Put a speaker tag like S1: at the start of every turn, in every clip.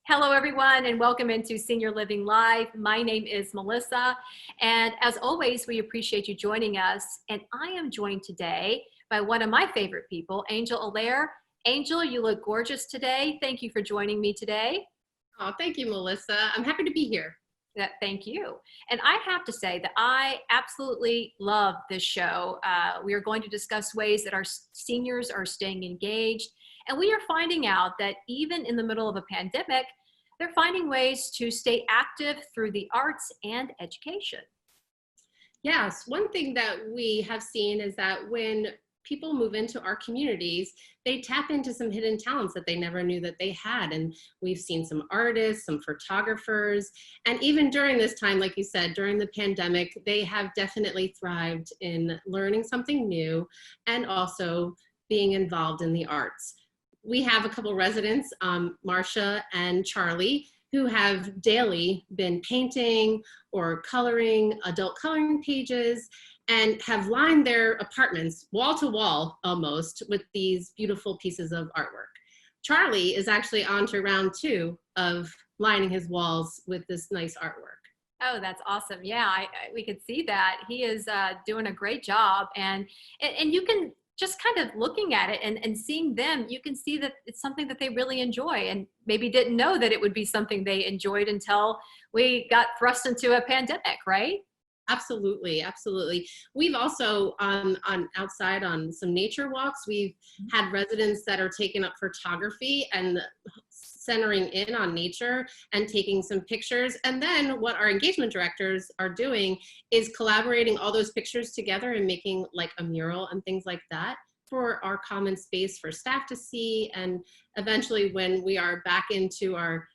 S1: Hello, everyone, and welcome into Senior Living Live. My name is Melissa, and as always, we appreciate you joining us. And I am joined today by one of my favorite people, Angel Allaire. Angel, you look gorgeous today. Thank you for joining me today.
S2: Oh, thank you, Melissa. I'm happy to be here.
S1: Thank you. And I have to say that I absolutely love this show. We are going to discuss ways that our seniors are staying engaged. And we are finding out that even in the middle of a pandemic, they're finding ways to stay active through the arts and education.
S2: Yes, one thing that we have seen is that when people move into our communities, they tap into some hidden talents that they never knew that they had. And we've seen some artists, some photographers, and even during this time, like you said, during the pandemic, they have definitely thrived in learning something new and also being involved in the arts. We have a couple residents, Marsha and Charlie, who have daily been painting or coloring adult coloring pages and have lined their apartments wall to wall almost with these beautiful pieces of artwork. Charlie is actually on to round 2 of lining his walls with this nice artwork.
S1: Oh, that's awesome. Yeah, we could see that. He is doing a great job. And you can just kind of looking at it and seeing them, you can see that it's something that they really enjoy and maybe didn't know that it would be something they enjoyed until we got thrust into a pandemic, right?
S2: Absolutely, absolutely. We've also on outside on some nature walks, we've had residents that are taking up photography and centering in on nature and taking some pictures. And then what our engagement directors are doing is collaborating all those pictures together and making like a mural and things like that for our common space for staff to see. And eventually when we are back into our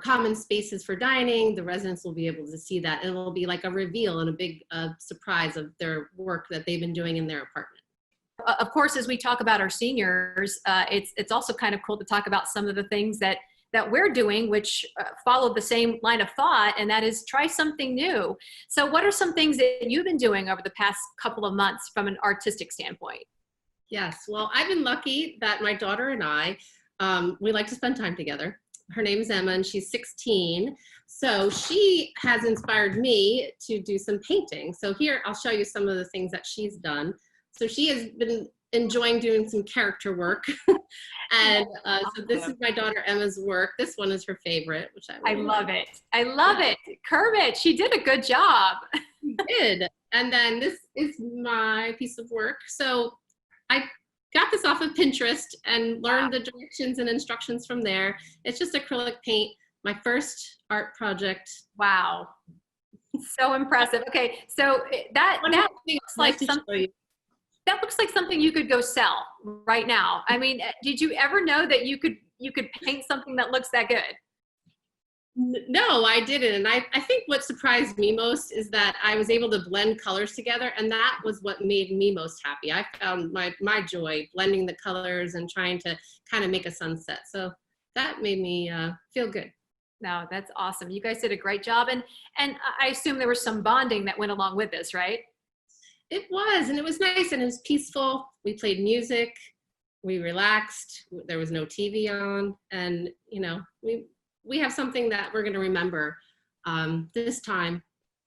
S2: common spaces for dining, the residents will be able to see that, and it will be like a reveal and a big surprise of their work that they've been doing in their apartment.
S1: Of course, as we talk about our seniors, it's also kind of cool to talk about some of the things that we're doing, which follow the same line of thought, and that is try something new. So what are some things that you've been doing over the past couple of months from an artistic standpoint?
S2: Yes, well, I've been lucky that my daughter and I, we like to spend time together. Her name is Emma and she's 16. So she has inspired me to do some painting. So here, I'll show you some of the things that she's done. So she has been enjoying doing some character work. And so this is my daughter Emma's work. This one is her favorite, which I
S1: love it. I love it. Kermit, she did a good job.
S2: She did. And then this is my piece of work. So I got this off of Pinterest and learned the directions and instructions from there. It's just acrylic paint, my first art project.
S1: Wow. So impressive. Okay, so that looks like something. That looks like something you could go sell right now. I mean, did you ever know that you could paint something that looks that good?
S2: No, I didn't. And I think what surprised me most is that I was able to blend colors together, and that was what made me most happy. I found my joy blending the colors and trying to kind of make a sunset. So that made me feel good.
S1: No, that's awesome. You guys did a great job. And I assume there was some bonding that went along with this, right?
S2: It was, and it was nice, and it was peaceful. We played music, we relaxed, there was no TV on, and you know, we have something that we're going to remember this time,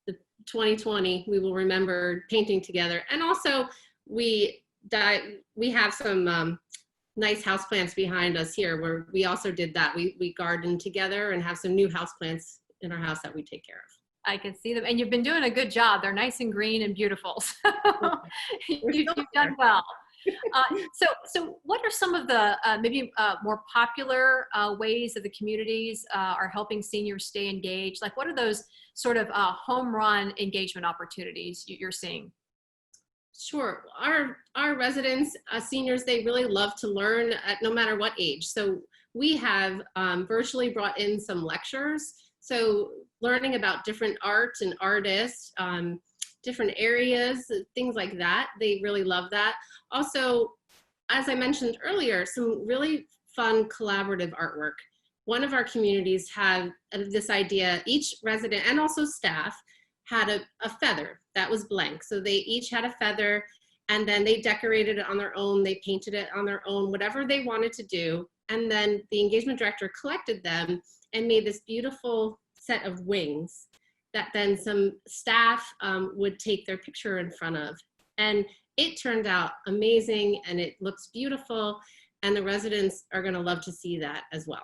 S2: the 2020, we will remember painting together. And also we have some nice houseplants behind us here where we also did that. We gardened together and have some new houseplants in our house that we take care of.
S1: I can see them, and you've been doing a good job. They're nice and green and beautiful. So you've done well. So what are some of the maybe more popular ways that the communities are helping seniors stay engaged? Like what are those sort of home run engagement opportunities you're seeing?
S2: Sure. Our residents, seniors, they really love to learn at no matter what age. So we have virtually brought in some lectures. So learning about different art and artists, different areas, things like that. They really love that. Also, as I mentioned earlier, some really fun collaborative artwork. One of our communities had this idea, each resident and also staff had a feather that was blank. So they each had a feather and then they decorated it on their own, they painted it on their own, whatever they wanted to do. And then the engagement director collected them and made this beautiful set of wings that then some staff would take their picture in front of. And it turned out amazing, and it looks beautiful, and the residents are going to love to see that as well.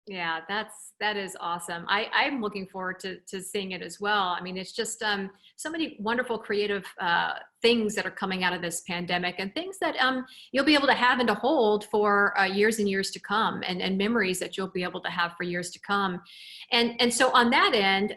S1: Yeah, that is awesome. I'm looking forward to seeing it as well. I mean, it's just so many wonderful creative things that are coming out of this pandemic, and things that you'll be able to have and to hold for years and years to come, and memories that you'll be able to have for years to come. And so on that end,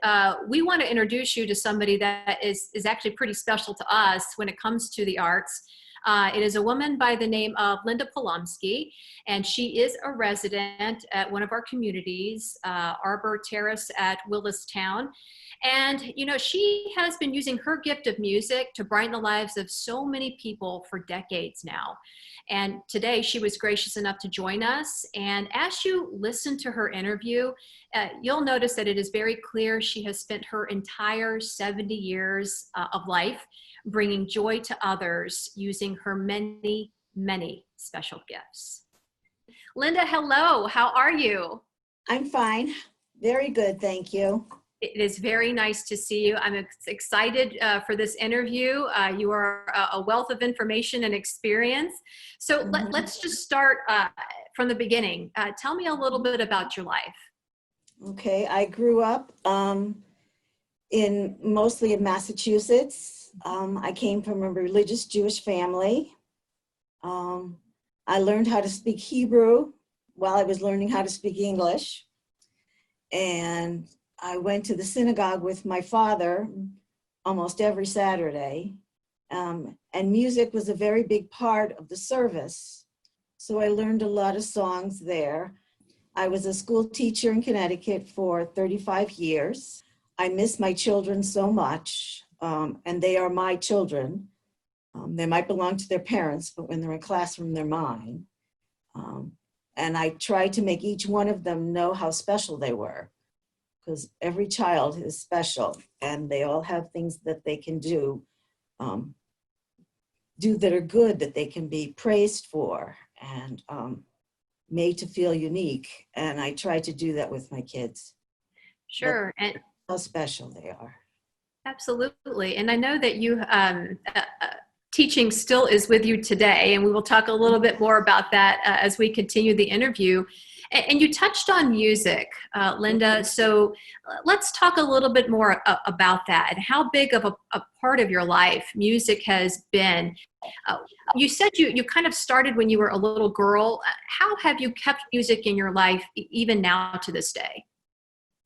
S1: we want to introduce you to somebody that is actually pretty special to us when it comes to the arts. It is a woman by the name of Linda Palomsky, and she is a resident at one of our communities, Arbor Terrace at Willistown. And, you know, she has been using her gift of music to brighten the lives of so many people for decades now. And today she was gracious enough to join us. And as you listen to her interview, you'll notice that it is very clear she has spent her entire 70 years of life bringing joy to others using her many, many special gifts. Linda, hello. How are you?
S3: I'm fine. Very good. Thank you.
S1: It is very nice to see you. I'm excited for this interview. You are a wealth of information and experience. So let's just start from the beginning. Tell me a little bit about your life.
S3: Okay. I grew up mostly in Massachusetts. I came from a religious Jewish family. I learned how to speak Hebrew while I was learning how to speak English. And I went to the synagogue with my father almost every Saturday. And music was a very big part of the service. So I learned a lot of songs there. I was a school teacher in Connecticut for 35 years. I miss my children so much, and they are my children. They might belong to their parents, but when they're in classroom, they're mine. And I tried to make each one of them know how special they were, because every child is special, and they all have things that they can do that are good, that they can be praised for, and made to feel unique. And I try to do that with my kids.
S1: Sure. And
S3: how special they are.
S1: absolutely. And I know that you teaching still is with you today, and we will talk a little bit more about that as we continue the interview. And you touched on music, Linda. So let's talk a little bit more about that and how big of a part of your life music has been. You said you kind of started when you were a little girl. How have you kept music in your life even now to this day?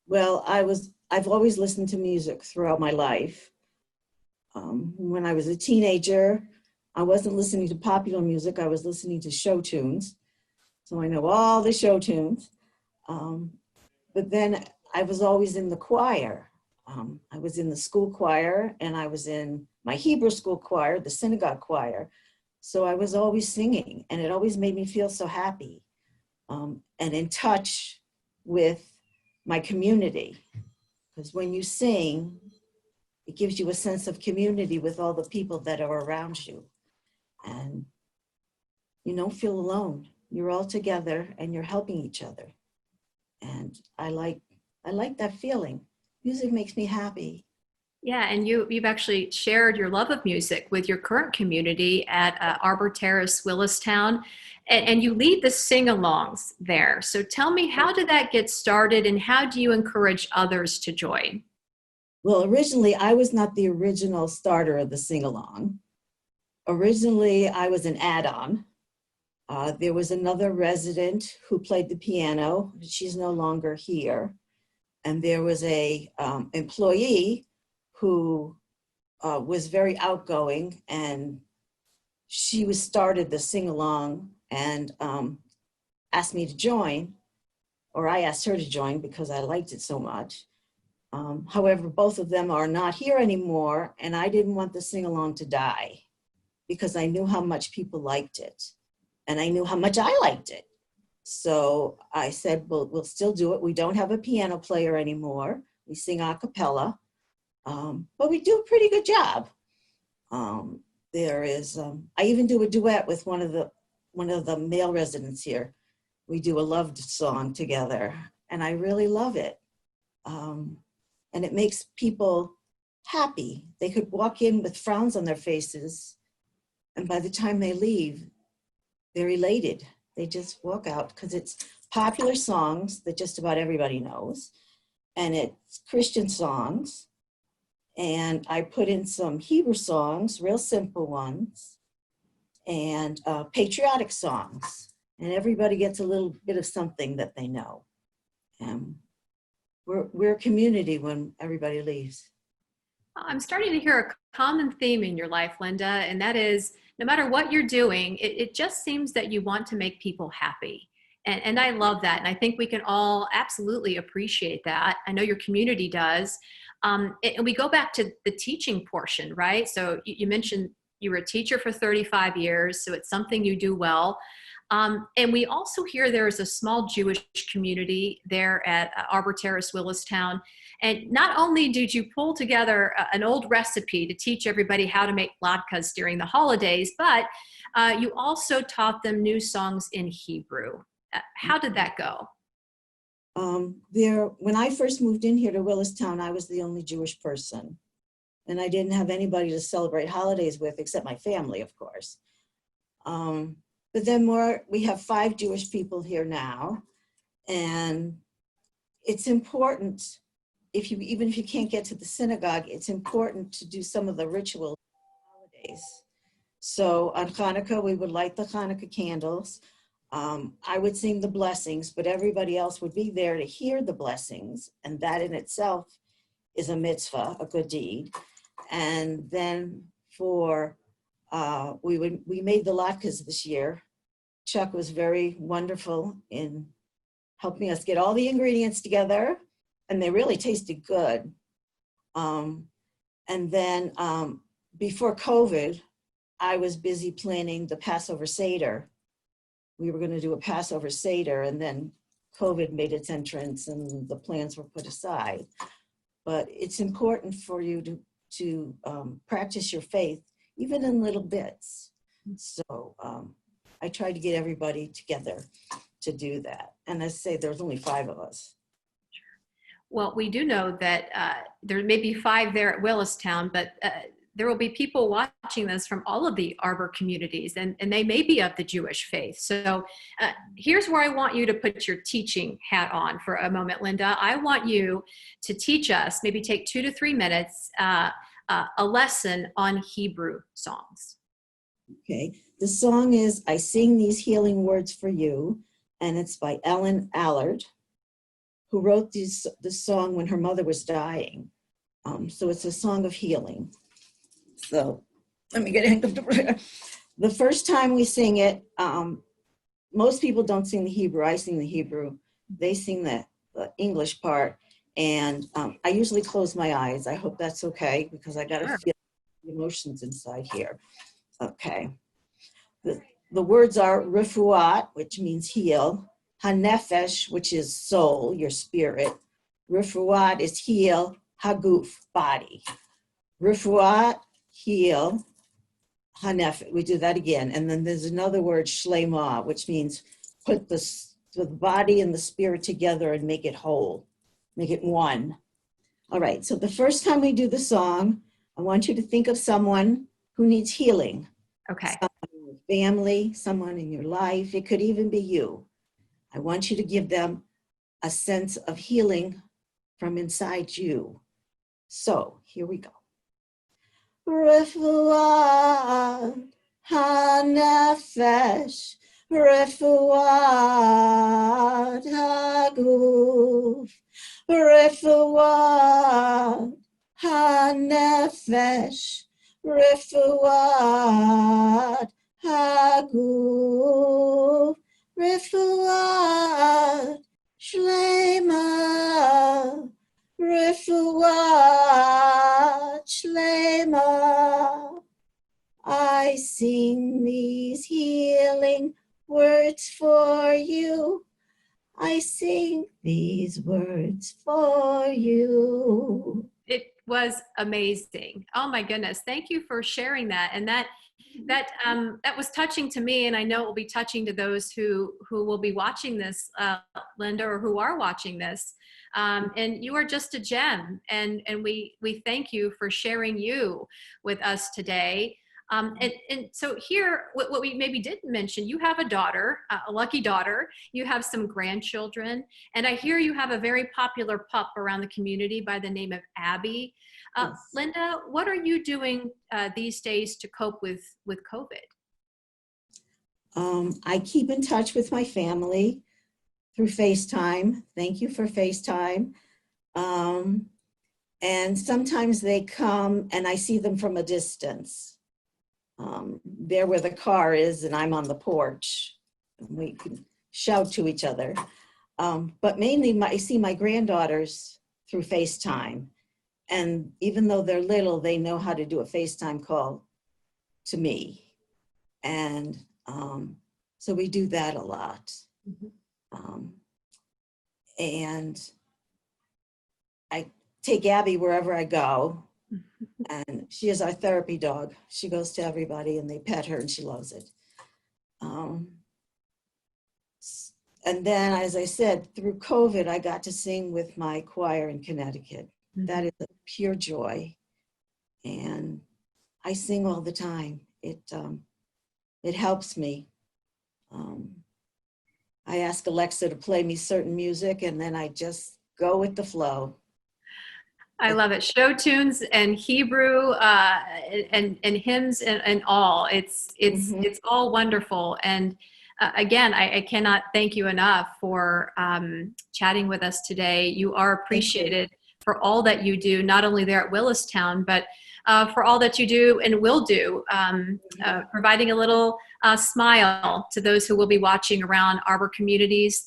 S3: Well, I've always listened to music throughout my life. When I was a teenager, I wasn't listening to popular music. I was listening to show tunes. So I know all the show tunes. But then I was always in the choir. I was in the school choir, and I was in my Hebrew school choir, the synagogue choir. So I was always singing, and it always made me feel so happy and in touch with my community. Because when you sing, it gives you a sense of community with all the people that are around you. And you don't feel alone. You're all together and you're helping each other. And I like that feeling. Music makes me happy.
S1: Yeah, and you've actually shared your love of music with your current community at Arbor Terrace, Willistown, and you lead the sing-alongs there. So tell me, how did that get started, and how do you encourage others to join?
S3: Well, originally, I was not the original starter of the sing-along. Originally, I was an add-on. There was another resident who played the piano. She's no longer here. And there was a employee who was very outgoing, and she started the sing-along and asked me to join, or I asked her to join because I liked it so much. However, both of them are not here anymore, and I didn't want the sing-along to die because I knew how much people liked it, and I knew how much I liked it. So I said, well, we'll still do it. We don't have a piano player anymore. We sing a cappella, but we do a pretty good job. I even do a duet with one of the male residents here. we do a love song together, and I really love it. And it makes people happy. They could walk in with frowns on their faces, and by the time they leave, they're elated. They just walk out because it's popular songs that just about everybody knows, and it's Christian songs. And I put in some Hebrew songs, real simple ones, and patriotic songs. And everybody gets a little bit of something that they know. We're a community when everybody leaves.
S1: I'm starting to hear a common theme in your life, Linda, and that is no matter what you're doing, it just seems that you want to make people happy. And I love that. And I think we can all absolutely appreciate that. I know your community does. And we go back to the teaching portion, right? So you mentioned you were a teacher for 35 years, so it's something you do well. And we also hear there is a small Jewish community there at Arbor Terrace, Willistown. And not only did you pull together an old recipe to teach everybody how to make latkes during the holidays, but you also taught them new songs in Hebrew. How did that go?
S3: When I first moved in here to Willistown, I was the only Jewish person. And I didn't have anybody to celebrate holidays with except my family, of course. But then we have 5 Jewish people here now. And it's important, even if you can't get to the synagogue, it's important to do some of the ritual holidays. So on Hanukkah, we would light the Hanukkah candles. I would sing the blessings, but everybody else would be there to hear the blessings. And that in itself is a mitzvah, a good deed. And then we made the latkes this year. Chuck was very wonderful in helping us get all the ingredients together, and they really tasted good. And then before COVID, I was busy planning the Passover Seder. We were going to do a Passover Seder, and then COVID made its entrance and the plans were put aside. But it's important for you to practice your faith, even in little bits. So I tried to get everybody together to do that. And as I say, there's only 5 of us.
S1: Well, we do know that there may be 5 there at Willistown, but there will be people watching this from all of the Arbor communities, and they may be of the Jewish faith. So here's where I want you to put your teaching hat on for a moment, Linda. I want you to teach us, maybe take 2 to 3 minutes, a lesson on Hebrew songs.
S3: Okay, the song is I Sing These Healing Words for You, and it's by Ellen Allard, who wrote this song when her mother was dying. So it's a song of healing. So let me get into the first time we sing it. Most people don't sing the Hebrew. I sing the Hebrew. They sing the English part. And I usually close my eyes. I hope that's okay because I got to feel the emotions inside here. Okay. The words are refuat, which means heal. Hanefesh, which is soul, your spirit. Refuat is heal. Haguf, body. Refuat, heal. Hanefesh, we do that again. And then there's another word, shlema, which means put the body and the spirit together and make it whole. Make it one. All right, so the first time we do the song, I want you to think of someone who needs healing.
S1: Okay.
S3: Someone in your family, someone in your life. It could even be you. I want you to give them a sense of healing from inside you. So here we go. Refuat hanefesh, refuat haguf, refuat hanefesh, refuat haguf, refuat shlema, refuat shlema. I sing these healing words for you. I sing these words for you.
S1: It was amazing. Oh my goodness. Thank you for sharing that. And that That was touching to me, and I know it will be touching to those who will be watching this, Linda, or who are watching this. And you are just a gem, and we thank you for sharing you with us today. And so here, what we maybe didn't mention, you have a daughter, a lucky daughter. You have some grandchildren, and I hear you have a very popular pup around the community by the name of Abby.
S3: Yes.
S1: Linda, what are you doing these days to cope with COVID?
S3: I keep in touch with my family through FaceTime. Thank you for FaceTime. And sometimes they come and I see them from a distance. They're where the car is and I'm on the porch. We can shout to each other. But mainly I see my granddaughters through FaceTime. And even though they're little, they know how to do a FaceTime call to me. And so we do that a lot. And I take Abby wherever I go. And she is our therapy dog. She goes to everybody and they pet her and she loves it. And then, as I said, through COVID, I got to sing with my choir in Connecticut. That is a pure joy. And I sing all the time. It helps me. I ask Alexa to play me certain music and then I just go with the flow.
S1: I love it. Show tunes and Hebrew and hymns and all. It's all wonderful. And again, I cannot thank you enough for chatting with us today. You are appreciated for all that you do, not only there at Willistown, but for all that you do and will do, providing a little smile to those who will be watching around our communities,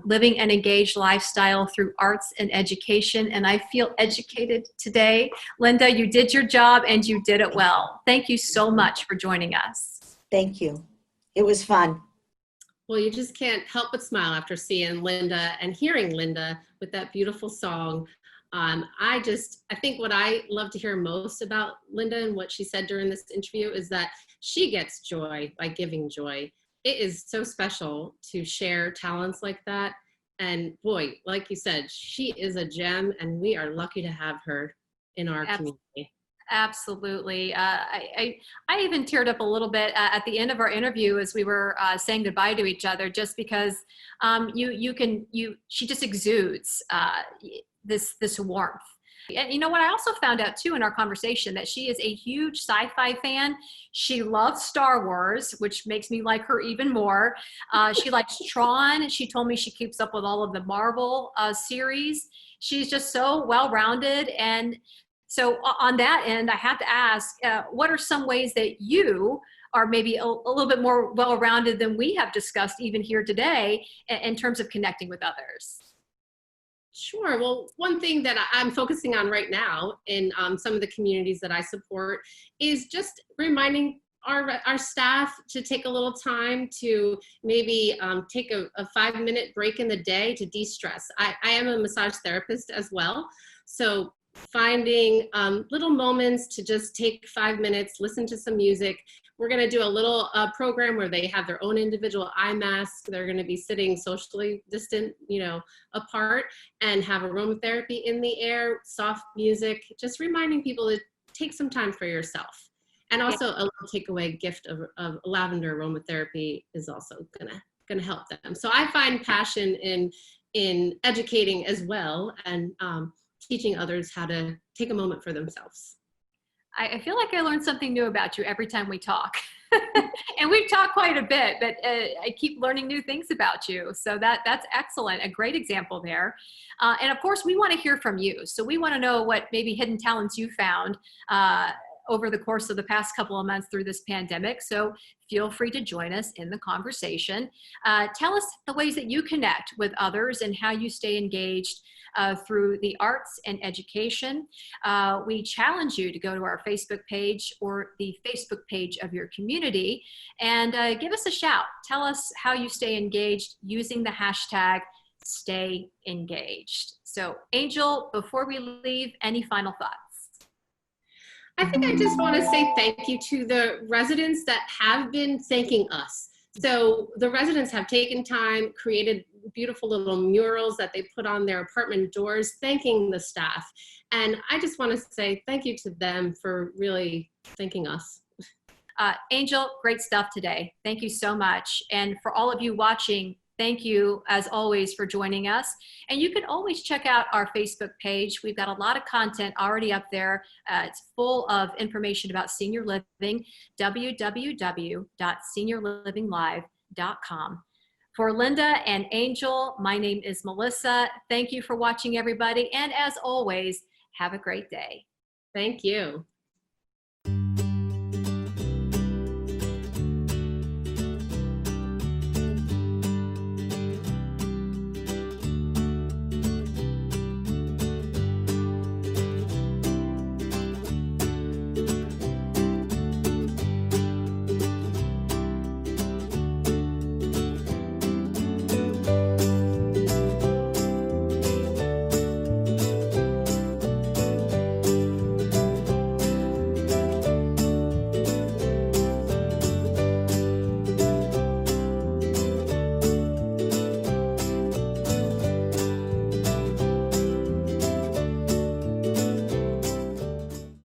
S1: living an engaged lifestyle through arts and education. And I feel educated today. Linda, you did your job and you did it well. Thank you so much for joining us.
S3: Thank you. It was fun.
S2: Well, you just can't help but smile after seeing Linda and hearing Linda with that beautiful song. I think what I love to hear most about Linda and what she said during this interview is that she gets joy by giving joy. It is so special to share talents like that. And boy, like you said, she is a gem and we are lucky to have her in our community.
S1: Absolutely. I even teared up a little bit at the end of our interview as we were saying goodbye to each other, just because she just exudes this warmth. And you know what, I also found out too in our conversation that she is a huge sci-fi fan. She loves Star Wars, which makes me like her even more. She likes Tron. She told me she keeps up with all of the Marvel series. She's just so well-rounded. And so on that end, I have to ask, what are some ways that you are maybe a little bit more well-rounded than we have discussed even here today in terms of connecting with others?
S2: Sure. Well, one thing that I'm focusing on right now in some of the communities that I support is just reminding our staff to take a little time to maybe take a 5-minute break in the day to de-stress. I am a massage therapist as well. So finding little moments to just take 5 minutes, listen to some music. We're going to do a little program where they have their own individual eye mask. They're going to be sitting socially distant, apart, and have aromatherapy in the air, soft music, just reminding people to take some time for yourself. And also a little takeaway gift of lavender aromatherapy is also going to help them. So I find passion in educating as well, and teaching others how to take a moment for themselves.
S1: I feel like I learn something new about you every time we talk. And we've talked quite a bit, but I keep learning new things about you. So that's excellent, a great example there. And of course, we want to hear from you. So we want to know what maybe hidden talents you found over the course of the past couple of months through this pandemic. So feel free to join us in the conversation. Tell us the ways that you connect with others and how you stay engaged through the arts and education. We challenge you to go to our Facebook page or the Facebook page of your community and give us a shout. Tell us how you stay engaged using the hashtag #StayEngaged. So Angel, before we leave, any final thoughts?
S2: I think I just want to say thank you to the residents that have been thanking us. So the residents have taken time, created beautiful little murals that they put on their apartment doors, thanking the staff. And I just want to say thank you to them for really thanking us.
S1: Angel, great stuff today. Thank you so much. And for all of you watching, thank you as always for joining us. And you can always check out our Facebook page. We've got a lot of content already up there. It's full of information about senior living, www.seniorlivinglive.com. For Linda and Angel, my name is Melissa. Thank you for watching, everybody. And as always, have a great day.
S2: Thank you.